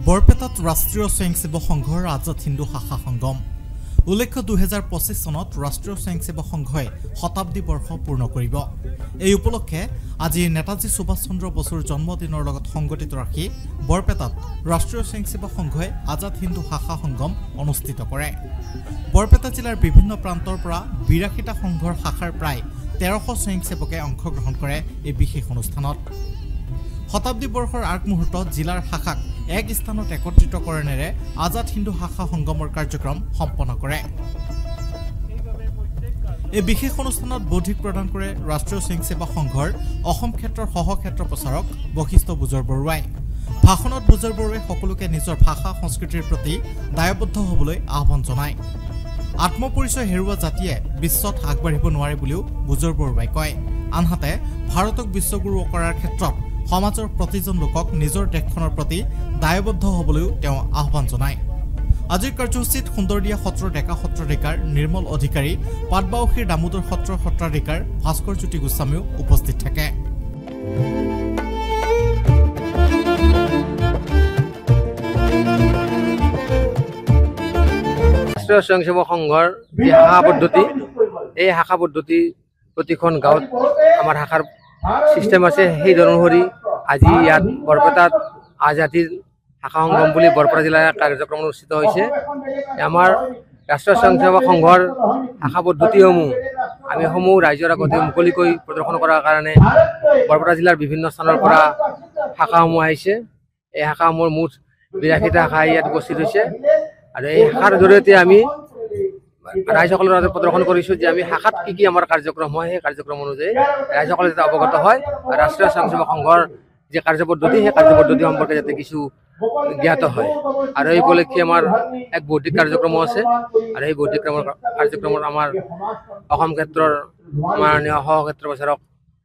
বৰপেটাত ৰাষ্ট্ৰীয় স্বয়ংসেৱক সংঘৰ আজাদ হিন্দু শাখা সংগম উল্লেখ্য 2025 চনত ৰাষ্ট্ৰীয় স্বয়ংসেৱক সংঘই শতাব্দী বৰ্ষ পূৰ্ণ কৰিব। এই উপলক্ষে আজি নেতাজী সুভাষ চন্দ্ৰ বসুৰ জন্মদিনৰ লগত সংগঠিত ৰাখি বৰপেটাত ৰাষ্ট্ৰীয় স্বয়ংসেৱক সংঘই আজাদ হিন্দু শাখা সংগম অনুষ্ঠিত কৰে। বৰপেটা জিলাৰ বিভিন্ন প্ৰান্তৰ পৰা 82টা সংঘৰ শাখাৰ প্ৰায় 1300 স্বয়ংসেৱকে অংশগ্ৰহণ কৰে এই বিশেষ অনুষ্ঠানত। শতাব্দী বৰ্ষৰ আগমুহূৰ্তত জিলাৰ শাখাক এক স্থানত একত্ৰিতকৰণেৰে আজাদ হিন্দু শাখা সংগমৰ কাৰ্যক্ৰম সম্পন্ন কৰে। এই বিশেষ অনুষ্ঠানত বৌদ্ধিক প্ৰদান কৰে ৰাষ্ট্ৰীয় স্বয়ংসেৱক সংঘৰ অসম ক্ষেত্ৰৰ সহক্ষেত্ৰ প্ৰচাৰক বশিষ্ঠ বুজৰ বৰুৱাই। ভাষণত বুজৰ বৰুৱাই সকলোকে নিজৰ ভাষা সংস্কৃতিৰ প্ৰতি দায়বদ্ধ হ'বলৈ আহ্বান জনায়। আত্মপৰিচয় হেৰুৱা জাতিয়ে বিশ্বত আগবাঢ়িব নোৱাৰে বুলিও বুজৰ বৰুৱাই কয়। আনহাতে ভাৰতক বিশ্বগুৰু কৰাৰ ক্ষেত্ৰত সমাজৰ প্ৰতিজন লোকক নিজৰ দেশখনৰ প্ৰতি দায়বদ্ধ হ'বলৈও তেওঁ আহ্বান জনায়। আজিৰ কাৰ্যসূচীত সুন্দৰদিয়া সত্ৰৰ ডেকা সত্ৰাধিকাৰ নিৰ্মল অধিকাৰী, পাটবাউসীৰ দামোদৰ সত্ৰৰ সত্ৰাধিকাৰ ভাস্কৰ জ্যোতি গোস্বামীও উপস্থিত থাকে। ৰাষ্ট্ৰীয় স্বয়ংসেৱক সংঘৰ যি শাখা পদ্ধতি, এই শাখা পদ্ধতি প্ৰতিখন গাঁৱত আমাৰ শাখাৰ চিষ্টেম আছে। সেই অনুসৰি আজি ইয়াত বৰপেটাত আজাদীৰ শাখা সংগম বুলি বৰপেটা জিলাৰ কাৰ্যক্ৰম অনুষ্ঠিত হৈছে। আমাৰ ৰাষ্ট্ৰীয় স্বয়ংসেৱক সংঘৰ শাখা পদ্ধতিসমূহ আমি ৰাইজৰ আগতে মুকলিকৈ প্ৰদৰ্শন কৰাৰ কাৰণে বৰপেটা জিলাৰ বিভিন্ন স্থানৰ পৰা শাখাসমূহ আহিছে। এই শাখাসমূহৰ মুঠ 82টা শাখা ইয়াত উপস্থিত হৈছে আৰু এই শাখাৰ জৰিয়তে আমি ৰাইজসকলৰ মাজত প্ৰদৰ্শন কৰিছোঁ যে আমি শাখাত কি আমাৰ কাৰ্যক্ৰম হয়, সেই কাৰ্যক্ৰম অনুযায়ী ৰাইজসকলে যাতে অৱগত হয়। ৰাষ্ট্ৰীয় স্বয়ংসেৱক সংঘৰ যি কাৰ্যপদ্ধতি, সেই কাৰ্যপদ্ধতি সম্পৰ্কে যাতে কিছু জ্ঞাত হয়। আৰু এই উপলক্ষে আমাৰ এক বৌদ্ধিক কাৰ্যক্ৰমো আছে আৰু এই বৌদ্ধিক কাৰ্যক্ৰমত আমাৰ অসম ক্ষেত্ৰৰ মাননীয় সহক্ষেত্ৰ প্ৰচাৰক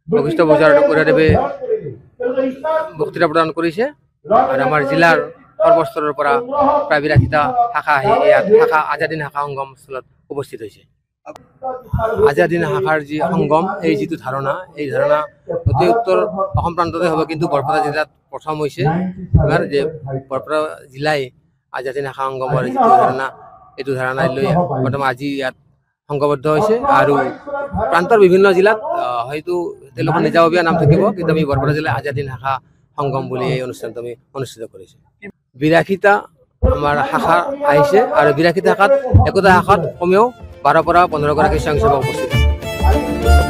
বশিষ্ঠ বৰুৱাদেৱে বক্তৃতা প্ৰদান কৰিছে আৰু আমাৰ জিলাৰ সৰ্বস্তৰৰ পৰা প্ৰায় 82টা শাখা আহি ইয়াত শাখা আজাদীন শাখা সংগম স্থলত উপস্থিত হৈছে। আজাদীন শাখাৰ যি সংগম, এই যিটো ধাৰণা, এই ধাৰণা গোটেই উত্তৰ অসম প্ৰান্ততে হ'ব, কিন্তু বৰপেটা জিলাত প্ৰথম হৈছে যে বৰপেটা জিলাই আজাদীন শাখা সংগমৰ যিটো ধাৰণা, এইটো ধাৰণাই লৈ বৰ্তমান আজি ইয়াত সংঘবদ্ধ হৈছে। আৰু প্ৰান্তৰ বিভিন্ন জিলাত হয়তো তেওঁলোকৰ নিজাববীয়া নাম থাকিব, কিন্তু আমি বৰপেটা জিলাৰ আজাদীন শাখা সংগম বুলি এই অনুষ্ঠানটো আমি অনুষ্ঠিত কৰিছোঁ। 82টা আমাৰ শাখা আহিছে আৰু 82টা শাখাত একোটা শাখাত কমেও 12 পৰা 15 গৰাকী স্বয়ংসেৱক উপস্থিত আছে।